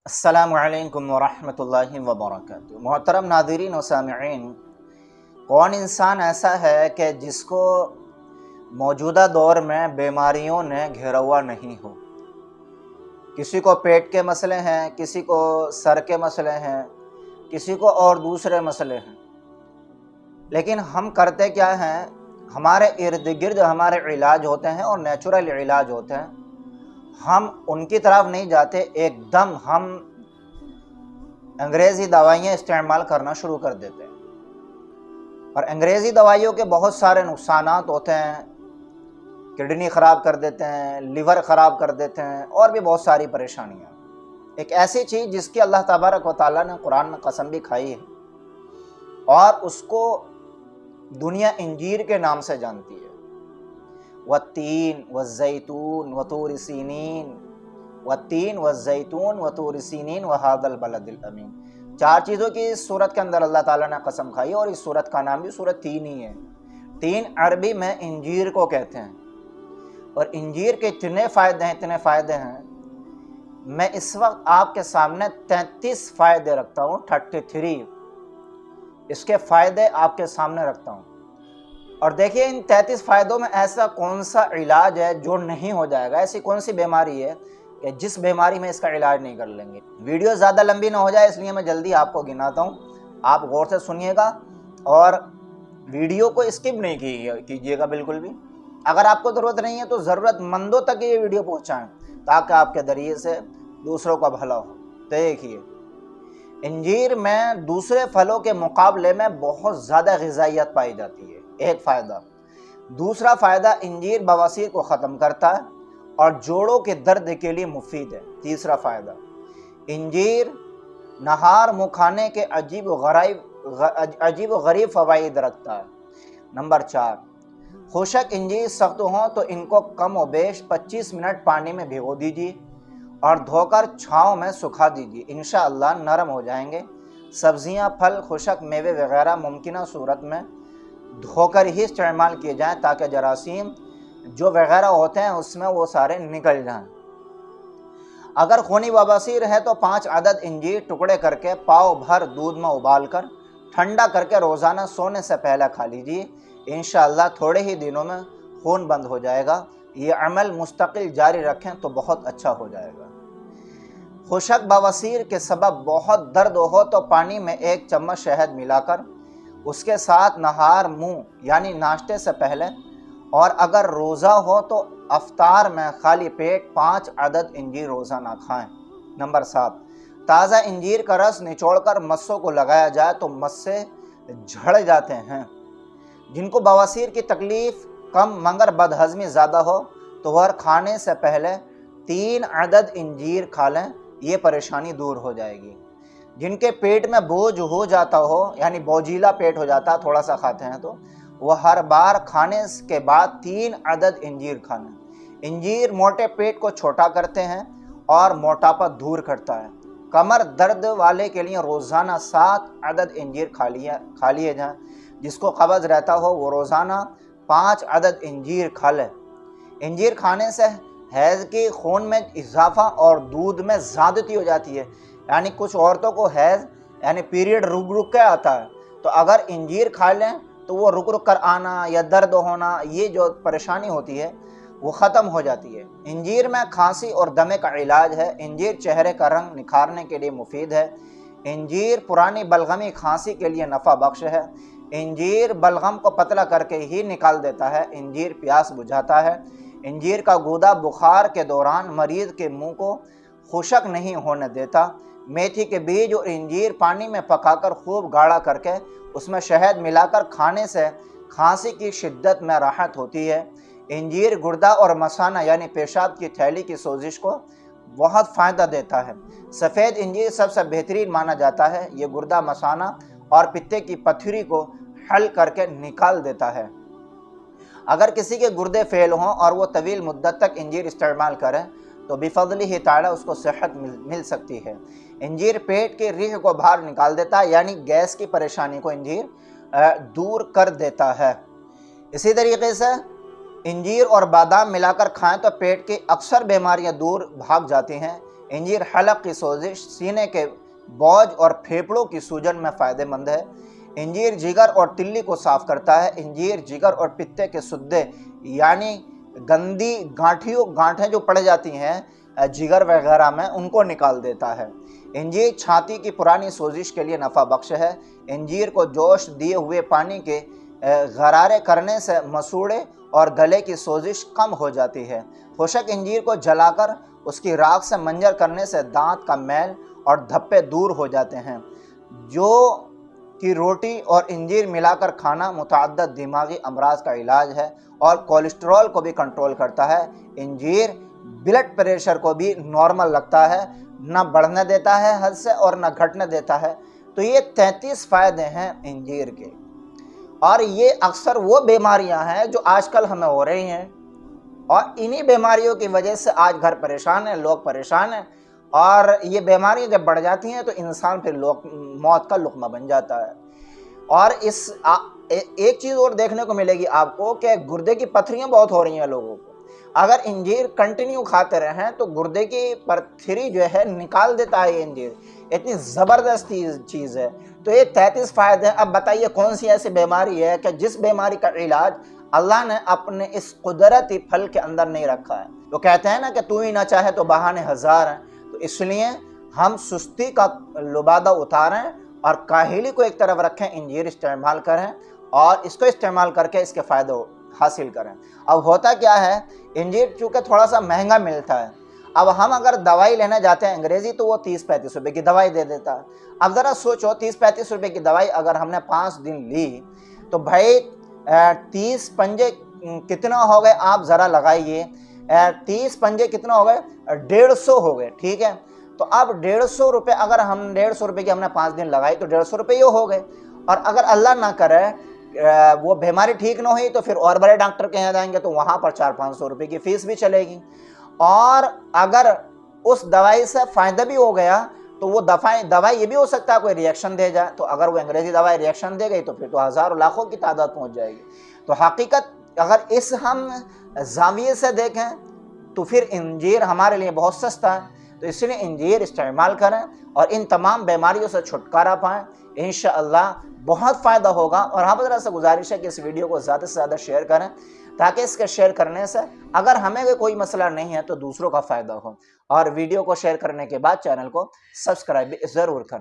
अस्सलामु अलैकुम वरहमतुल्लाहि वबरकातुहू। मोहतरम नाज़रीन व सामिईन, कौन इंसान ऐसा है कि जिसको मौजूदा दौर में बीमारियों ने घेरा हुआ नहीं हो। किसी को पेट के मसले हैं, किसी को सर के मसले हैं, किसी को और दूसरे मसले हैं। लेकिन हम करते क्या हैं, हमारे इर्द गिर्द हमारे इलाज होते हैं और नेचुरल इलाज होते हैं। हम उनकी तरफ नहीं जाते, एकदम हम अंग्रेज़ी दवाइयाँ इस्तेमाल करना शुरू कर देते हैं। और अंग्रेज़ी दवाइयों के बहुत सारे नुकसानात होते हैं। किडनी ख़राब कर देते हैं, लिवर ख़राब कर देते हैं और भी बहुत सारी परेशानियाँ। एक ऐसी चीज़ जिसकी अल्लाह तबारक व तआला ने कुरान में कसम भी खाई है और उसको दुनिया इंजीर के नाम से जानती है। वत्तीन वज़्ज़ैतून वतूर सीनीन, वत्तीन वज़्ज़ैतून वतूर सीनीन वहादल बलदिल अमीन। चार चीज़ों की इस सूरत के अंदर अल्लाह ताला ने कसम खाई और इस सूरत का नाम भी सूरत तीन ही है। तीन अरबी में इंजीर को कहते हैं और इंजीर के इतने फ़ायदे हैं। मैं इस वक्त आपके सामने 33 फ़ायदे रखता हूँ, 33 इसके फ़ायदे आपके सामने रखता हूँ। और देखिए, इन 33 फ़ायदों में ऐसा कौन सा इलाज है जो नहीं हो जाएगा। ऐसी कौन सी बीमारी है कि जिस बीमारी में इसका इलाज नहीं कर लेंगे। वीडियो ज़्यादा लंबी ना हो जाए इसलिए मैं जल्दी आपको गिनाता हूँ। आप गौर से सुनिएगा और वीडियो को स्किप नहीं कीजिएगा बिल्कुल भी। अगर आपको ज़रूरत नहीं है तो ज़रूरतमंदों तक ये वीडियो पहुँचाएँ ताकि आपके ज़रिए से दूसरों का भला हो। देखिए, इंजीर में दूसरे फलों के मुकाबले में बहुत ज़्यादा ग़िज़ाइयत पाई जाती है, एक फ़ायदा। दूसरा फ़ायदा, इंजीर बवासीर को ख़त्म करता है और जोड़ों के दर्द के लिए मुफीद है। तीसरा फ़ायदा, इंजीर नहार मुँह खाने के अजीब व गरीब फ़वाइद रखता है। नंबर 4, खुशक इंजीर सख्त हों तो इनको कम व बेश 25 मिनट पानी में भिगो दीजिए और धोकर छाँव में सुखा दीजिए, इंशाअल्लाह नरम हो जाएंगे। सब्जियां, फल, खुशक मेवे वगैरह मुमकिन सूरत में धोकर ही इस्तेमाल किए जाएं ताकि जरासीम जो वगैरह होते हैं उसमें वो सारे निकल जाएं। अगर खूनी बवासीर है तो 5 अदद इंजीर टुकड़े करके पाव भर दूध में उबालकर ठंडा करके रोज़ाना सोने से पहले खा लीजिए, इंशाअल्लाह थोड़े ही दिनों में खून बंद हो जाएगा। ये अमल मुस्तकिल जारी रखें तो बहुत अच्छा हो जाएगा। खुशक बवासीर के सबब बहुत दर्द हो तो पानी में 1 चम्मच शहद मिलाकर उसके साथ नहार मुँह यानी नाश्ते से पहले, और अगर रोज़ा हो तो अफ्तार में खाली पेट 5 अदद इंजीर रोज़ाना खाएं। नंबर 7, ताज़ा इंजीर का रस निचोड़कर मस्सों को लगाया जाए तो मस्से झड़ जाते हैं। जिनको बवासीर की तकलीफ़ कम मगर बदहज़मी ज़्यादा हो तो वह खाने से पहले 3 अदद इंजीर खा लें, ये परेशानी दूर हो जाएगी। जिनके पेट में बोझ हो जाता हो यानी बोझीला पेट हो जाता है थोड़ा सा खाते हैं तो वह हर बार खाने के बाद 3 अदद इंजीर खाना। इंजीर मोटे पेट को छोटा करते हैं और मोटापा दूर करता है। कमर दर्द वाले के लिए रोज़ाना 7 अदद इंजीर खा लिए जाएँ। जिसको कब्ज़ रहता हो वो रोज़ाना 5 अदद इंजीर खा ले। इंजीर खाने से हैज़ के खून में इजाफा और दूध में ज़्यादती हो जाती है। यानी कुछ औरतों को हैज़ यानी पीरियड रुक के आता है, तो अगर इंजीर खा लें तो वो रुक कर आना या दर्द होना, ये जो परेशानी होती है वो ख़त्म हो जाती है। इंजीर में खांसी और दमे का इलाज है। इंजीर चेहरे का रंग निखारने के लिए मुफीद है। इंजीर पुरानी बलगमी खांसी के लिए नफ़ा बख्श है। इंजीर बलगम को पतला करके ही निकाल देता है। इंजीर प्यास बुझाता है। इंजीर का गूदा बुखार के दौरान मरीज़ के मुंह को खुशक नहीं होने देता। मेथी के बीज और इंजीर पानी में पकाकर खूब गाढ़ा करके उसमें शहद मिलाकर खाने से खांसी की शिद्दत में राहत होती है। इंजीर गुर्दा और मसाना यानी पेशाब की थैली की सोजिश को बहुत फ़ायदा देता है। सफ़ेद इंजीर सबसे बेहतरीन माना जाता है। ये गुर्दा, मसाना और पित्ते की पथरी को हल करके निकाल देता है। अगर किसी के गुर्दे फेल हों और वो तवील मुद्दत तक इंजीर इस्तेमाल करें तो बिफज़लिही ताला उसको सेहत मिल सकती है। इंजीर पेट के रिह को बाहर निकाल देता है यानी गैस की परेशानी को इंजीर दूर कर देता है। इसी तरीके से इंजीर और बादाम मिलाकर खाएं तो पेट की अक्सर बीमारियां दूर भाग जाती हैं। इंजीर हलक की सोजिश, सीने के बोझ और फेफड़ों की सूजन में फ़ायदेमंद है। इंजीर जिगर और तिल्ली को साफ करता है। इंजीर जिगर और पित्ते के सुद्दे यानी गंदी गांठें जो पड़ जाती हैं जिगर वगैरह में, उनको निकाल देता है। इंजीर छाती की पुरानी सोजिश के लिए नफ़ा बख्श है। इंजीर को जोश दिए हुए पानी के गरारे करने से मसूड़े और गले की सोजिश कम हो जाती है। खुशक इंजीर को जलाकर उसकी राख से मंजर करने से दांत का मैल और धब्बे दूर हो जाते हैं। जो कि रोटी और इंजीर मिलाकर खाना मुतअद्दिद दिमागी अमराज का इलाज है और कोलेस्ट्रॉल को भी कंट्रोल करता है। इंजीर ब्लड प्रेशर को भी नॉर्मल रखता है, न बढ़ने देता है हद से और न घटने देता है। तो ये 33 फ़ायदे हैं इंजीर के, और ये अक्सर वो बीमारियां हैं जो आजकल हमें हो रही हैं, और इन्हीं बीमारियों की वजह से आज घर परेशान है, लोग परेशान हैं, और ये बीमारियां जब बढ़ जाती हैं तो इंसान फिर मौत का लुक़मा बन जाता है। और एक चीज़ और देखने को मिलेगी आपको कि गुर्दे की पथरियां बहुत हो रही हैं लोगों को। अगर इंजीर कंटिन्यू खाते रहें तो गुर्दे की पथरी जो है निकाल देता है ये इंजीर, इतनी ज़बरदस्त चीज़ है। तो ये 33 फ़ायदे हैं। अब बताइए कौन सी ऐसी बीमारी है कि जिस बीमारी का इलाज अल्लाह ने अपने इस कुदरती फल के अंदर नहीं रखा है। तो कहते हैं ना कि तू ही ना चाहे तो बहाने हज़ार हैं। तो इसलिए हम सुस्ती का लुबादा उतारें और काहिली को एक तरफ रखें, इंजीर इस्तेमाल करें और इसको इस्तेमाल करके इसके फ़ायदे हासिल करें। अब होता क्या है, इंजीर चूँकि थोड़ा सा महंगा मिलता है, अब हम अगर दवाई लेने जाते हैं अंग्रेज़ी तो वो 30-35 रुपये की दवाई दे देता है। अब ज़रा सोचो 30-35 रुपये की दवाई अगर हमने 5 दिन ली तो भाई 30 पंजे कितना हो गए, आप ज़रा लगाइए। 30 पंजे कितना हो गए, 150 हो गए, ठीक है। तो अब 150 रुपये, अगर हम 150 रुपये की हमने 5 दिन लगाई तो 150 रुपये ये हो गए। और अगर अल्लाह ना करे वो बीमारी ठीक ना हुई तो फिर और बड़े डॉक्टर के यहाँ जाएंगे तो वहाँ पर 400-500 रुपये की फ़ीस भी चलेगी। और अगर उस दवाई से फ़ायदा भी हो गया तो वो दवाई ये भी हो सकता है कोई रिएक्शन दे जाए। तो अगर वो अंग्रेज़ी दवाई रिएक्शन दे गई तो फिर तो हज़ारों लाखों की तादाद पहुँच जाएगी। तो हकीकत अगर इस हम ज़ाविये से देखें तो फिर इंजीर हमारे लिए बहुत सस्ता है। तो इसलिए इंजीर इस्तेमाल करें और इन तमाम बीमारियों से छुटकारा पाएँ, इंशाअल्लाह बहुत फ़ायदा होगा। और हाँ, ज़रा से गुजारिश है कि इस वीडियो को ज़्यादा से ज़्यादा शेयर करें ताकि इसके शेयर करने से अगर हमें कोई मसला नहीं है तो दूसरों का फ़ायदा हो। और वीडियो को शेयर करने के बाद चैनल को सब्सक्राइब भी ज़रूर करें।